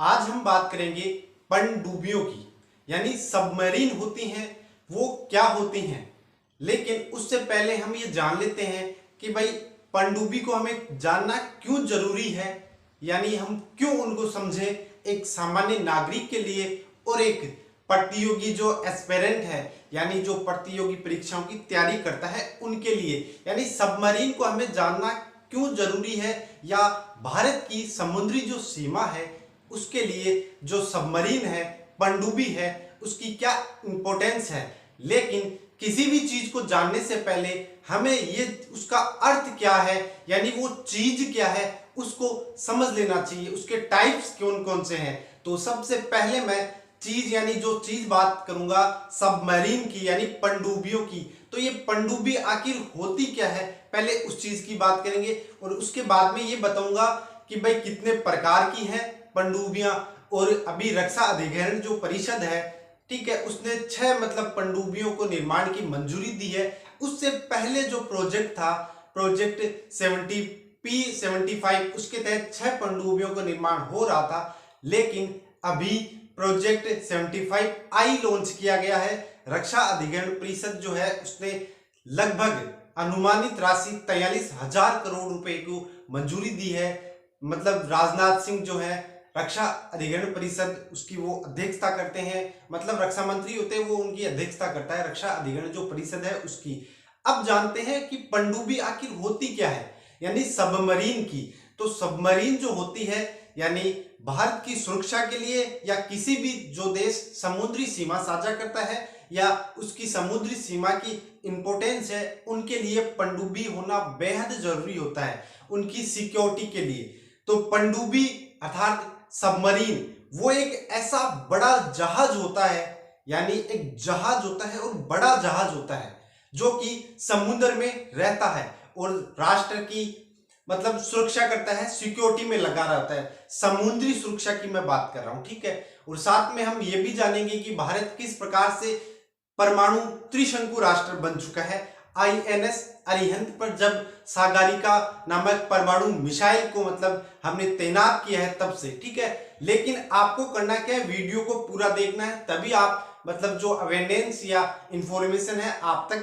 आज हम बात करेंगे पनडुब्बियों की, यानी सबमरीन होती हैं वो क्या होती हैं। लेकिन उससे पहले हम ये जान लेते हैं कि भाई पनडुब्बी को हमें जानना क्यों जरूरी है, यानी हम क्यों उनको समझे एक सामान्य नागरिक के लिए और एक प्रतियोगी जो एस्पिरेंट है, यानी जो प्रतियोगी परीक्षाओं की तैयारी करता है उनके लिए, यानी सबमरीन को हमें जानना क्यों जरूरी है, या भारत की समुद्री जो सीमा है उसके लिए जो सबमरीन है, पनडुब्बी है, उसकी क्या इंपॉर्टेंस है। लेकिन किसी भी चीज को जानने से पहले हमें ये उसका अर्थ क्या है, यानी वो चीज क्या है उसको समझ लेना चाहिए, उसके टाइप्स कौन कौन से हैं। तो सबसे पहले मैं चीज यानी जो चीज बात करूंगा सबमरीन की, यानी पनडुब्बियों की। तो ये पनडुब्बी आखिर होती क्या है, पहले उस चीज की बात करेंगे और उसके बाद में ये बताऊंगा कि भाई कितने प्रकार की हैं पनडुब्बियां। और अभी रक्षा अधिग्रहण जो परिषद है, ठीक है, उसने 6 मतलब पनडुब्बियों को निर्माण की मंजूरी दी है। उससे पहले जो प्रोजेक्ट था, प्रोजेक्ट 70P75, उसके तहत 6 पनडुब्बियों का निर्माण हो रहा था। लेकिन अभी प्रोजेक्ट 75I लॉन्च किया गया है। रक्षा अधिग्रहण परिषद जो है उसने लगभग अनुमानित राशि 43,000 करोड़ रुपए को मंजूरी दी है। मतलब राजनाथ सिंह जो है रक्षा अधिग्रहण परिषद उसकी वो अध्यक्षता करते हैं, मतलब रक्षा मंत्री होते हैं वो उनकी अध्यक्षता करता है रक्षा अधिग्रहण जो परिषद है उसकी। अब जानते हैं कि पनडुब्बी आखिर होती क्या है, यानी सबमरीन की। तो सबमरीन जो होती है यानी भारत की सुरक्षा के लिए, या किसी भी जो देश समुद्री सीमा साझा करता है या उसकी समुद्री सीमा की इंपॉर्टेंस है, उनके लिए पनडुब्बी होना बेहद जरूरी होता है उनकी सिक्योरिटी के लिए। तो पनडुब्बी अर्थात सबमरीन वो एक ऐसा बड़ा जहाज होता है, यानी एक जहाज होता है और बड़ा जहाज होता है जो कि समुद्र में रहता है और राष्ट्र की मतलब सुरक्षा करता है, सिक्योरिटी में लगा रहता है। समुद्री सुरक्षा की मैं बात कर रहा हूं, ठीक है। और साथ में हम ये भी जानेंगे कि भारत किस प्रकार से परमाणु त्रिशंकु राष्ट्र बन चुका है। INS अरिहंत पर जब सागरिका नामक परमाणु मिसाइल को मतलब हमने तैनात किया है तब से, ठीक है। लेकिन आपको करना क्या है, वीडियो को पूरा देखना है, तभी आप मतलब जो अवेयरनेस या इंफॉर्मेशन है आप तक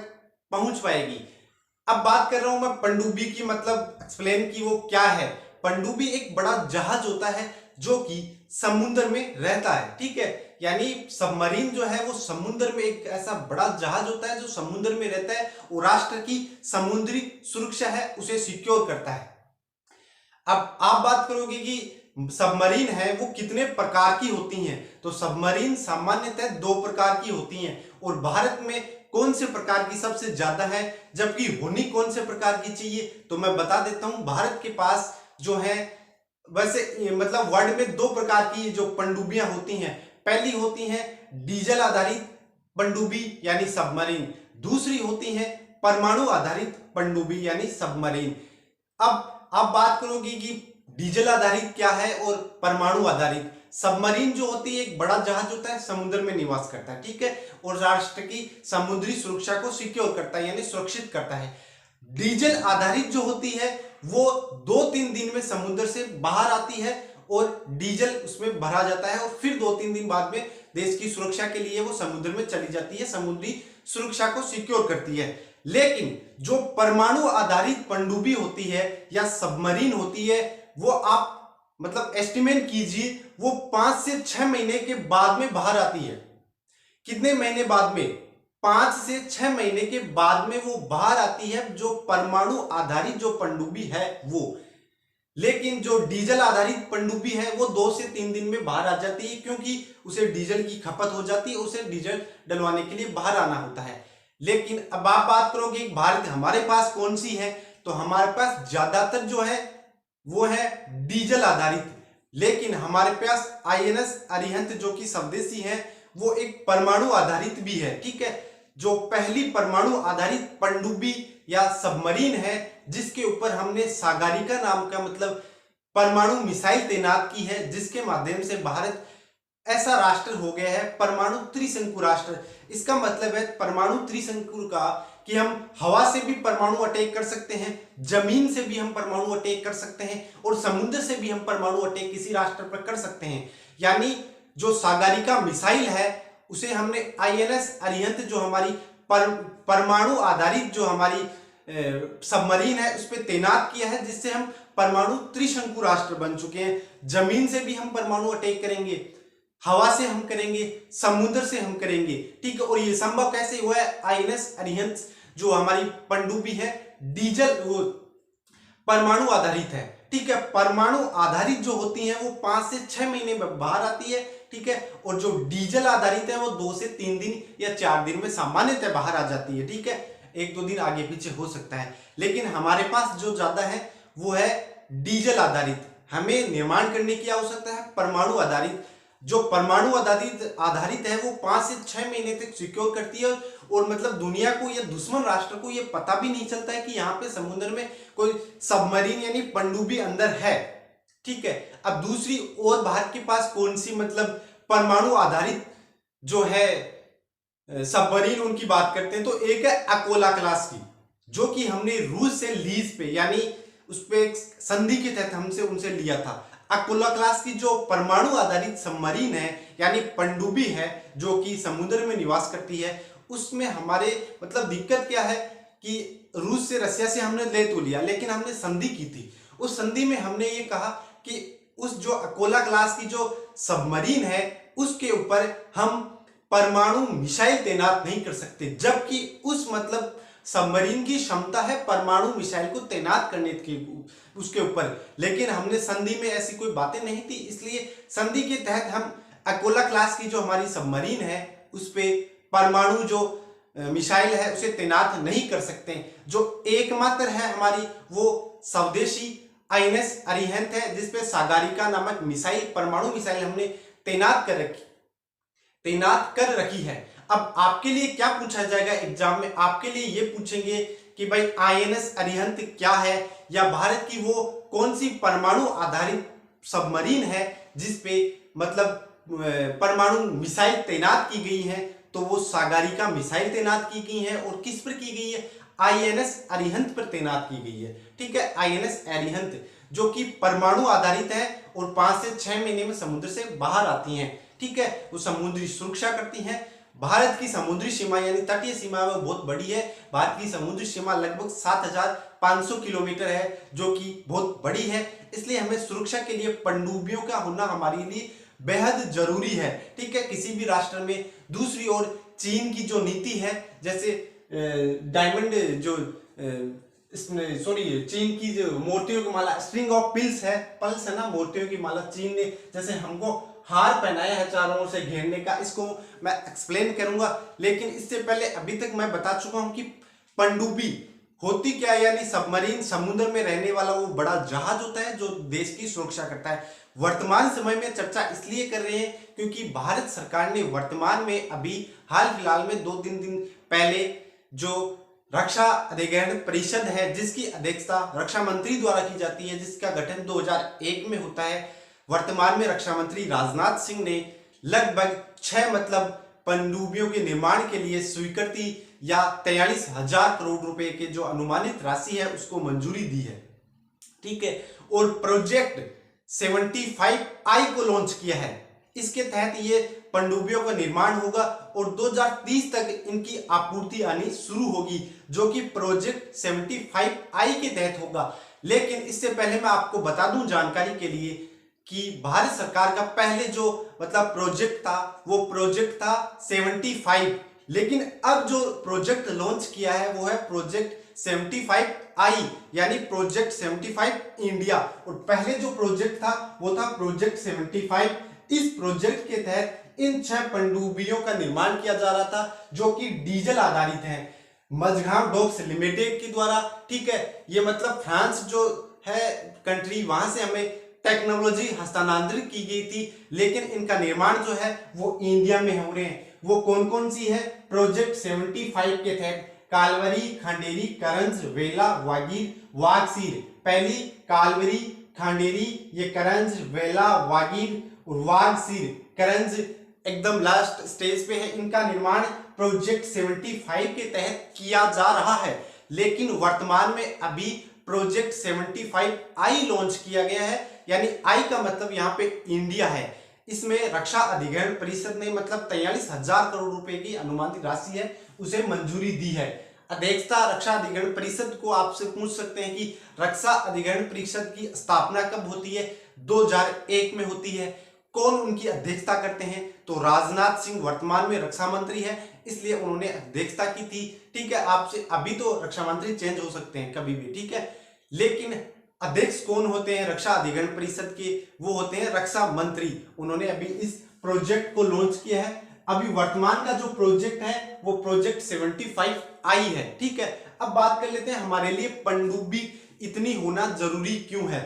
पहुंच पाएगी। अब बात कर रहा हूं मैं पनडुब्बी की, मतलब एक्सप्लेन की वो क्या है। पनडुब्बी एक बड़ा जहाज होता है जो कि समुद्र में रहता है, ठीक है। यानी सबमरीन जो है वो समुद्र में एक ऐसा बड़ा जहाज होता है जो समुद्र में रहता है और राष्ट्र की समुद्री सुरक्षा है उसे सिक्योर करता है। अब आप बात करोगे कि सबमरीन है वो कितने प्रकार की होती हैं। तो सबमरीन सामान्यतः 2 प्रकार की होती हैं और भारत में कौन से प्रकार की सबसे ज्यादा है, जबकि होनी कौन से प्रकार की चाहिए, तो मैं बता देता हूं। भारत के पास जो है वैसे मतलब वर्ल्ड में 2 प्रकार की जो पनडुब्बियां होती हैं। पहली होती है डीजल आधारित पनडुब्बी यानी सबमरीन, दूसरी होती है परमाणु आधारित पनडुब्बी यानी सबमरीन। अब आप बात करोगे कि डीजल आधारित क्या है और परमाणु आधारित। सबमरीन जो होती है एक बड़ा जहाज होता है, समुद्र में निवास करता है, ठीक है, और राष्ट्र की समुद्री सुरक्षा को सिक्योर करता है यानी सुरक्षित करता है। डीजल आधारित जो होती है वो 2-3 दिन में समुद्र से बाहर आती है और डीजल उसमें भरा जाता है और फिर 2-3 दिन बाद में देश की सुरक्षा के लिए वो समुद्र में चली जाती है, समुद्री सुरक्षा को सिक्योर करती है। लेकिन जो परमाणु आधारित पनडुब्बी होती है या सबमरीन होती है वो आप मतलब एस्टिमेट कीजिए वो 5 से 6 महीने के बाद में बाहर आती है। कितने महीने बाद में? 5 से 6 महीने के बाद में वो बाहर आती है जो परमाणु आधारित जो पनडुब्बी है वो। लेकिन जो डीजल आधारित पनडुब्बी है वो 2 से 3 दिन में बाहर आ जाती है, क्योंकि उसे डीजल की खपत हो जाती है, उसे डीजल डलवाने के लिए बाहर आना होता है। लेकिन अब आप बात करोगे भारत हमारे पास कौन सी है, तो हमारे पास ज्यादातर जो है वो है डीजल आधारित। लेकिन हमारे पास INS अरिहंत जो कि स्वदेशी है वो एक परमाणु आधारित भी है, ठीक है। जो पहली परमाणु आधारित पनडुब्बी या सबमरीन है जिसके ऊपर हमने सागरिका नाम का मतलब परमाणु मिसाइल तैनात की है, जिसके माध्यम से भारत ऐसा राष्ट्र हो गया है परमाणु त्रिशंकु राष्ट्र। इसका मतलब है परमाणु त्रिशंकु का कि हम हवा से भी परमाणु अटैक कर सकते हैं, जमीन से भी हम परमाणु अटैक कर सकते हैं और समुद्र से भी हम परमाणु अटैक किसी राष्ट्र पर कर सकते हैं। यानी जो सागरिका मिसाइल है उसे हमने आईएनएस अरिहंत जो हमारी परमाणु आधारित जो हमारी सबमरीन है उस पर तैनात किया है, जिससे हम परमाणु त्रिशंकु राष्ट्र बन चुके हैं। जमीन से भी हम परमाणु अटैक करेंगे, हवा से हम करेंगे, समुद्र से हम करेंगे, ठीक है। और ये संभव कैसे हुआ है? आईएनएस अरिहंत जो हमारी पनडुब्बी है डीजल वो परमाणु आधारित है, ठीक है। परमाणु आधारित जो होती हैं वो 5 से 6 महीने में बाहर आती है, ठीक है। और जो डीजल आधारित है वो 2 से 3 दिन या 4 दिन में सामान्यतः बाहर आ जाती है, ठीक है। 1-2 दिन आगे पीछे हो सकता है, लेकिन हमारे पास जो ज्यादा है वो है डीजल आधारित। हमें निर्माण करने की आवश्यकता है परमाणु आधारित। जो परमाणु आधारित है वो 5 से 6 महीने तक सिक्योर करती है और मतलब दुनिया को या दुश्मन राष्ट्र को ये पता भी नहीं चलता है कि यहाँ पे समुद्र में कोई सबमरीन यानी पनडुब्बी अंदर है, ठीक है। अब दूसरी ओर भारत के पास कौन सी मतलब परमाणु आधारित जो है सबमरीन उनकी बात करते हैं तो एक है अकोला क्लास की, जो कि हमने रूस से लीज पे यानी उस पे एक संधि के तहत हमसे उनसे लिया था। अकोला क्लास की जो परमाणु आधारित सबमरीन है यानी पनडुब्बी है जो कि समुद्र में निवास करती है, उसमें हमारे मतलब दिक्कत क्या है कि रूस से रसिया से हमने ले तो लिया, लेकिन हमने संधि की थी। उस संधि में हमने ये कहा कि उस जो अकोला क्लास की जो सबमरीन है उसके ऊपर हम परमाणु मिसाइल तैनात नहीं कर सकते, जबकि उस मतलब सबमरीन की क्षमता है परमाणु मिसाइल को तैनात करने की उसके ऊपर। लेकिन हमने संधि में ऐसी कोई बातें नहीं थी, इसलिए संधि के तहत हम अकोला क्लास की जो हमारी सबमरीन है उस पे परमाणु जो मिसाइल है उसे तैनात नहीं कर सकते। जो एकमात्र है हमारी वो स्वदेशी आईएनएस अरिहंत है, जिसपे सागरिका नामक मिसाइल परमाणु मिसाइल हमने तैनात कर रखी है। अब आपके लिए क्या पूछा जाएगा एग्जाम में? आपके लिए ये पूछेंगे कि भाई आईएनएस अरिहंत क्या है, या भारत की वो कौन सी परमाणु आधारित सबमरीन है जिसपे मतलब परमाणु मिसाइल तैनात की गई है। तो वो सागरिका मिसाइल तैनात की गई है और किस पर की गई है? आईएनएस अरिहंत पर तैनात की गई है, ठीक है। आईएनएस अरिहंत जो कि परमाणु आधारित है और 5 से 6 महीने में समुद्र से बाहर आती हैं, ठीक है। वो समुद्री सुरक्षा करती हैं। भारत की समुद्री सीमा यानी तटीय सीमा वो बहुत बड़ी है। भारत की समुद्री सीमा लगभग 7500 किलोमीटर है, जो कि बहुत बड़ी है। इसलिए हमें सुरक्षा के लिए पनडुब्बियों का होना हमारे लिए बेहद जरूरी है, ठीक है, किसी भी राष्ट्र में। दूसरी ओर चीन की जो नीति है, जैसे डायमंड जो चीन की जो मोतियों की माला स्ट्रिंग ऑफ पल्स है ना, मोतियों की माला, चीन ने जैसे हमको हार पहनाया है चारों ओर से घेरने का, इसको मैं एक्सप्लेन करूंगा। लेकिन इससे पहले अभी तक मैं बता चुका हूं कि पनडुब्बी होती क्या है, यानी सबमरीन, समुद्र में रहने वाला वो बड़ा जहाज होता है जो देश की सुरक्षा करता है। वर्तमान समय में चर्चा इसलिए कर रहे हैं क्योंकि भारत सरकार ने वर्तमान में अभी हाल फिलहाल में 2-3 दिन पहले जो रक्षा अधिग्रहण परिषद है जिसकी अध्यक्षता रक्षा मंत्री द्वारा की जाती है, जिसका गठन 2001 में होता है, वर्तमान में रक्षा मंत्री राजनाथ सिंह ने लगभग 6 मतलब पनडुब्बियों के निर्माण के लिए स्वीकृति या 43,000 करोड़ रुपए के जो अनुमानित राशि है उसको मंजूरी दी है, ठीक है। और प्रोजेक्ट 75I को लॉन्च किया है। इसके तहत ये पनडुब्बियों का निर्माण होगा और 2030 तक इनकी आपूर्ति आनी शुरू होगी, जो कि प्रोजेक्ट 75I के तहत होगा। लेकिन इससे पहले मैं आपको बता दूं जानकारी के लिए कि भारत सरकार का पहले जो मतलब प्रोजेक्ट था वो प्रोजेक्ट था 75, लेकिन अब जो प्रोजेक्ट लॉन्च किया है वो है प्रोजेक्ट 75I यानी प्रोजेक्ट 75 इंडिया। और पहले जो प्रोजेक्ट था वो था प्रोजेक्ट 75। इस प्रोजेक्ट के तहत इन 6 पनडुब्बियों का निर्माण किया जा रहा था जो कि डीजल आधारित है, मझगांव डॉक्स लिमिटेड के द्वारा, ठीक है। ये मतलब फ्रांस जो है कंट्री, वहां से हमें टेक्नोलॉजी हस्तांतरित की गई थी, लेकिन इनका निर्माण जो है वो इंडिया में हो रहे हैं। वो कौन कौन सी है? प्रोजेक्ट 75 के तहत कालवरी, खंडेरी, करंज, वेला, वागीर, वागसीर। पहली कालवरी, खंडेरी, ये करंज, वेला, वागीर और वागसीर। करंज एकदम लास्ट स्टेज पे है। इनका निर्माण प्रोजेक्ट 75 के तहत किया जा रहा है, लेकिन वर्तमान में अभी प्रोजेक्ट 75 आई लॉन्च किया गया है, यानी आई का मतलब यहाँ पे इंडिया है। इसमें रक्षा अधिग्रहण परिषद ने मतलब 43,000 करोड़ रुपए की अनुमानित राशि है उसे मंजूरी दी है। अध्यक्षता रक्षा अधिग्रहण परिषद को आपसे पूछ सकते हैं कि रक्षा अधिग्रहण परिषद की स्थापना कब होती है? 2001 में होती है। कौन उनकी अध्यक्षता करते हैं? तो राजनाथ सिंह वर्तमान में रक्षा मंत्री है, इसलिए उन्होंने अध्यक्षता की थी। ठीक है, आपसे अभी तो रक्षा मंत्री चेंज हो सकते हैं कभी भी, ठीक है, लेकिन अध्यक्ष कौन होते हैं रक्षा अधिग्रहण परिषद के? वो होते हैं रक्षा मंत्री। उन्होंने अभी इस प्रोजेक्ट को लॉन्च किया है। अभी वर्तमान का जो प्रोजेक्ट है वो प्रोजेक्ट 75 आई है। ठीक है, अब बात कर लेते हैं हमारे लिए पनडुब्बी इतनी होना जरूरी क्यों है।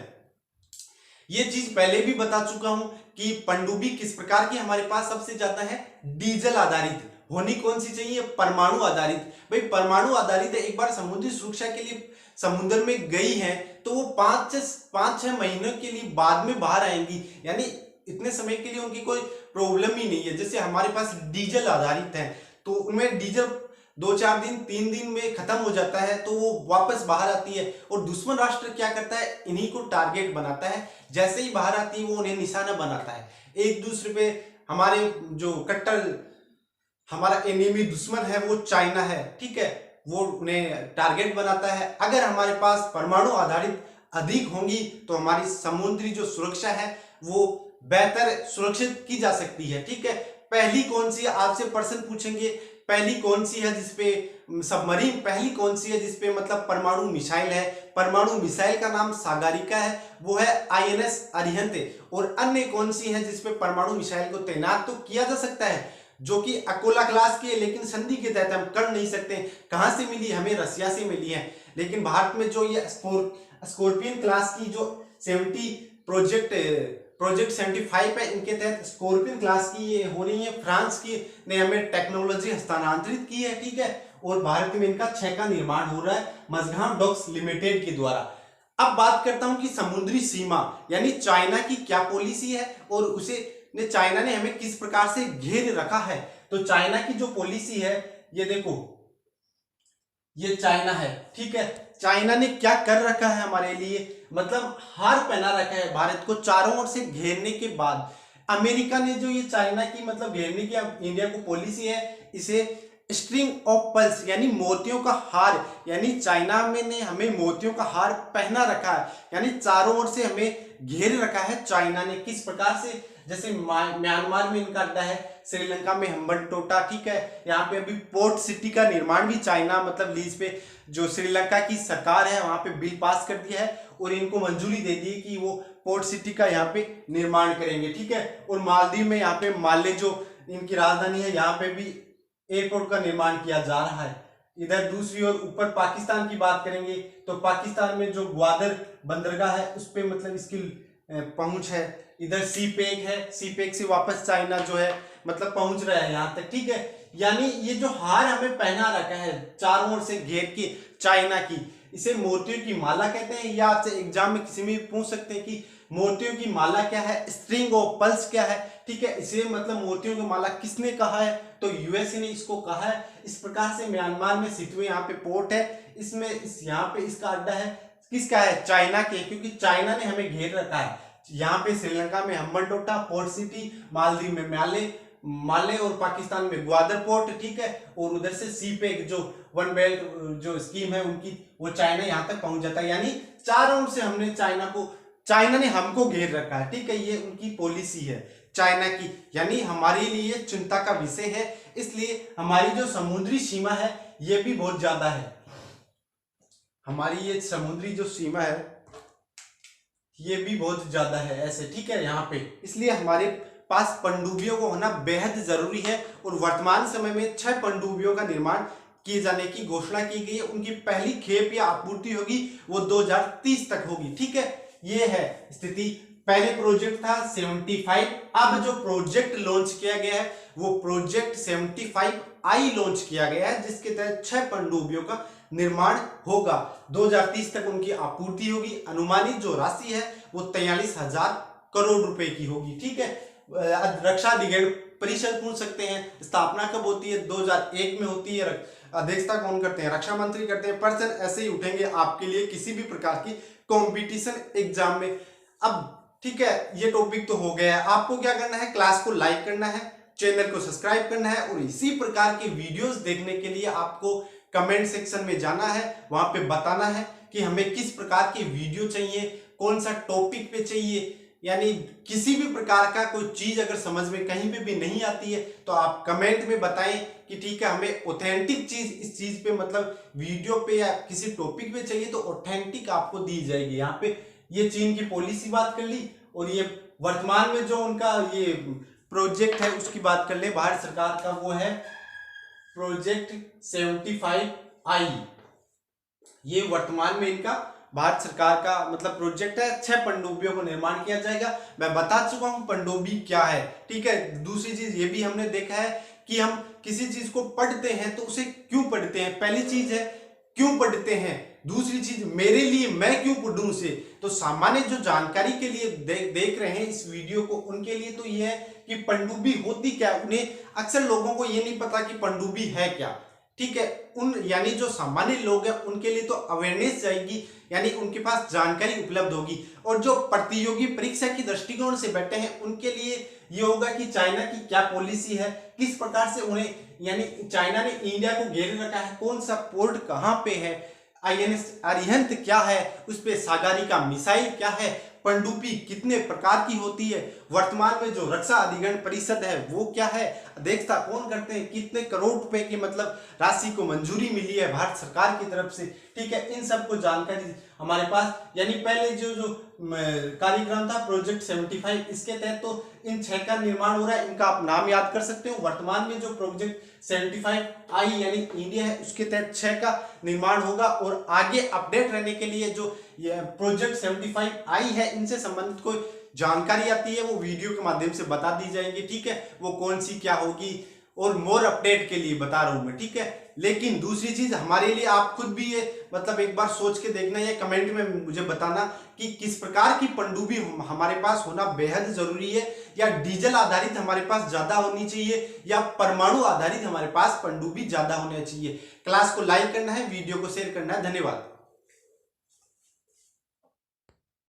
ये चीज पहले भी बता चुका हूं कि पनडुब्बी किस प्रकार की हमारे पास सबसे ज्यादा है, डीजल आधारित होनी कौन सी चाहिए, परमाणु आधारित। भाई परमाणु आधारित है, एक बार समुद्री सुरक्षा के लिए समुद्र में गई है तो वो 5-6 महीनों के लिए बाद में बाहर आएंगी, यानी इतने समय के लिए उनकी कोई प्रॉब्लम ही नहीं है। जैसे हमारे पास डीजल आधारित है तो उनमें डीजल 2-4 दिन 3 दिन में खत्म हो जाता है तो वो वापस बाहर आती है। और दुश्मन राष्ट्र क्या करता है, इन्हीं को टारगेट बनाता है, जैसे ही बाहर आती है वो उन्हें निशाना बनाता है। एक दूसरे पे हमारे जो कट्टर हमारा एनिमी दुश्मन है वो चाइना है, ठीक है, वो उन्हें टारगेट बनाता है। अगर हमारे पास परमाणु आधारित अधिक होंगी तो हमारी समुद्री जो सुरक्षा है वो बेहतर सुरक्षित की जा सकती है। ठीक है, पहली कौन सी, आपसे प्रश्न पूछेंगे पहली कौन सी है जिसपे सबमरीन, पहली कौन सी है जिसपे मतलब परमाणु मिसाइल है? परमाणु मिसाइल का नाम सागरिका है, वो है INS अरिहंत। और अन्य कौन सी है जिसपे परमाणु मिसाइल को तैनात तो किया जा सकता है, जो कि अकोला क्लास की है, लेकिन संधि के तहत हम कर नहीं सकते। कहां से मिली? हमें रसिया से मिली है। लेकिन भारत में जो ये स्कॉर्पियन क्लास की जो 70 प्रोजेक्ट 75 है, इनके तहत स्कॉर्पियन क्लास की ये हो रही है। फ्रांस की ने हमें टेक्नोलॉजी हस्तांतरित की है, ठीक है, और भारत में इनका 6 का निर्माण हो रहा है मजगांव डॉक्स लिमिटेड के द्वारा। अब बात करता हूं कि समुद्री सीमा यानी चाइना की क्या पॉलिसी है और उसे चाइना ने हमें किस प्रकार से घेर रखा है। तो चाइना की जो पॉलिसी है, ये देखो, ये चाइना है, ठीक है, चाइना ने क्या कर रखा है हमारे लिए, मतलब हार पहना रखा है भारत को चारों ओर से घेरने के बाद। अमेरिका ने जो ये चाइना की मतलब घेरने की इंडिया को पॉलिसी है, इसे स्ट्रिंग ऑफ पर्ल्स यानी मोतियों का हार, यानी चाइना में ने हमें मोतियों का हार पहना रखा है, यानी चारों ओर से हमें घेर रखा है चाइना ने। किस प्रकार से? जैसे म्यांमार में इनका अड्डा है, श्रीलंका में हम्बनटोटा, ठीक है, यहाँ पे अभी पोर्ट सिटी का निर्माण भी चाइना मतलब लीज पे जो श्रीलंका की सरकार है वहां पे बिल पास कर दिया है और इनको मंजूरी दे दी कि वो पोर्ट सिटी का यहाँ पे निर्माण करेंगे, ठीक है। और मालदीव में यहाँ पे माले जो इनकी राजधानी है, यहाँ पे भी एयरपोर्ट का निर्माण किया जा रहा है। इधर दूसरी ओर ऊपर पाकिस्तान की बात करेंगे तो पाकिस्तान में जो ग्वादर बंदरगाह है उस पर मतलब इसकी पहुंच है। इधर सीपेक है, सीपेक से वापस चाइना जो है मतलब पहुंच रहा है यहाँ तक, ठीक है। यानी ये जो हार हमें पहना रखा है चारों ओर से घेर के चाइना की, इसे मोतियों की माला कहते हैं। या आपसे एग्जाम में किसी में पूछ सकते हैं कि मोतियों की माला क्या है, स्ट्रिंग ऑफ पर्ल्स क्या है, ठीक है, इसे मतलब मोतियों की माला किसने कहा है? तो यूएसए ने इसको कहा है। इस प्रकार से म्यांमार में सितवे यहाँ पे पोर्ट है, इसमें यहाँ पे इसका अड्डा है, किसका है? चाइना के, क्योंकि चाइना ने हमें घेर रखा है। यहाँ पे श्रीलंका में हम्बनटोटा पोर्ट सिटी, मालदीव में माले और पाकिस्तान में ग्वादर पोर्ट, ठीक है, और उधर से सीपेक जो वन बेल्ट जो स्कीम है उनकी, वो चाइना यहाँ तक पहुंच जाता है। यानी चारों से हमने चाइना ने हमको घेर रखा है, ठीक है, ये उनकी पॉलिसी है चाइना की, यानी हमारे लिए चिंता का विषय है। इसलिए हमारी जो समुद्री सीमा है ये भी बहुत ज्यादा है। हमारी ये समुद्री जो सीमा है ये भी बहुत ज्यादा है ऐसे, ठीक है, यहाँ पे। इसलिए हमारे पास पनडुब्बियों को होना बेहद जरूरी है और वर्तमान समय में 6 पनडुब्बियों का निर्माण किए जाने की घोषणा की गई है। उनकी पहली खेप या आपूर्ति होगी वो 2030 तक होगी, ठीक है। ये है स्थिति। पहले प्रोजेक्ट था 75, अब जो प्रोजेक्ट लॉन्च किया गया है वो प्रोजेक्ट 75 आई लॉन्च किया गया है, जिसके तहत 6 पनडुब्बियों का निर्माण होगा। 2030 तक उनकी आपूर्ति होगी। अनुमानित जो राशि है वो 43,000 करोड़ रुपए की होगी, ठीक है। रक्षा अधिग्रहण परिषद पूछ सकते हैं, स्थापना कब होती है, 2001 में होती है। अध्यक्षता कौन करते हैं, रक्षा मंत्री करते हैं। प्रश्न ऐसे ही उठेंगे आपके लिए किसी भी प्रकार की कंपटीशन एग्जाम में। अब ठीक है, ये टॉपिक तो हो गया है। आपको क्या करना है, क्लास को लाइक करना है, चैनल को सब्सक्राइब करना है, और इसी प्रकार के वीडियोस देखने के लिए आपको कमेंट सेक्शन में जाना है, वहां पे बताना है कि हमें किस प्रकार के वीडियो चाहिए, कौन सा टॉपिक पे चाहिए। यानी किसी भी प्रकार का कोई चीज अगर समझ में कहीं पे भी नहीं आती है तो आप कमेंट में बताएं कि ठीक है, हमें ऑथेंटिक चीज इस चीज पे मतलब वीडियो पे या किसी टॉपिक पे चाहिए तो ऑथेंटिक आपको दी जाएगी। यहाँ पे ये चीन की पॉलिसी बात कर ली, और ये वर्तमान में जो उनका ये प्रोजेक्ट है उसकी बात कर ले भारत सरकार का, वो है प्रोजेक्ट 75I। ये वर्तमान में इनका भारत सरकार का मतलब प्रोजेक्ट है। 6 पनडुब्बियों को निर्माण किया जाएगा। मैं बता चुका हूं पनडुब्बी क्या है, ठीक है। दूसरी चीज ये भी हमने देखा है कि हम किसी चीज को पढ़ते हैं तो उसे क्यों पढ़ते हैं। पहली चीज है क्यों पढ़ते हैं, दूसरी चीज मेरे लिए मैं क्यों पढ़ूं उसे। तो सामान्य जो जानकारी के लिए देख रहे हैं इस वीडियो को, उनके लिए तो यह है कि पनडुब्बी होती क्या। उन्हें अक्सर लोगों को ये नहीं पता कि पनडुब्बी है क्या, ठीक है। उन यानी जो सामान्य लोग हैं उनके लिए तो अवेयरनेस जाएगी, यानी उनके पास जानकारी उपलब्ध होगी। और जो प्रतियोगी परीक्षा की दृष्टिकोण से बैठे हैं उनके लिए ये होगा कि चाइना की क्या पॉलिसी है, किस प्रकार से उन्हें यानी चाइना ने इंडिया को घेरे रखा है, कौन सा पोर्ट कहां पे है, INS अरिहंत क्या है, उस पे सागरिका मिसाइल क्या है, पनडुब्बी कितने प्रकार की होती है, वर्तमान में जो रक्षा अधिग्रहण परिषद है वो क्या है, अध्यक्षता कौन करते हैं, कितने करोड़ रुपए की मतलब राशि को मंजूरी मिली है भारत सरकार की तरफ से, ठीक है। इन सब को जानकारी हमारे पास, यानी पहले जो कार्यक्रम था प्रोजेक्ट 75, इसके तहत तो इन 6 का निर्माण हो रहा है। इनका आप नाम याद कर सकते हो। वर्तमान में जो प्रोजेक्ट 75I यानी इंडिया है उसके तहत 6 का निर्माण होगा। और आगे अपडेट रहने के लिए जो प्रोजेक्ट 75I है इनसे संबंधित कोई जानकारी आती है वो वीडियो के माध्यम से बता दी जाएंगी, ठीक है। वो कौन सी क्या होगी और मोर अपडेट के लिए बता रहा हूं मैं, ठीक है। लेकिन दूसरी चीज हमारे लिए आप खुद भी ये मतलब एक बार सोच के देखना, या कमेंट में मुझे बताना कि किस प्रकार की पनडुब्बी हमारे पास होना बेहद जरूरी है, या डीजल आधारित हमारे पास ज्यादा होनी चाहिए, या परमाणु आधारित हमारे पास पनडुब्बी ज्यादा होना चाहिए। क्लास को लाइक करना है, वीडियो को शेयर करना है। धन्यवाद।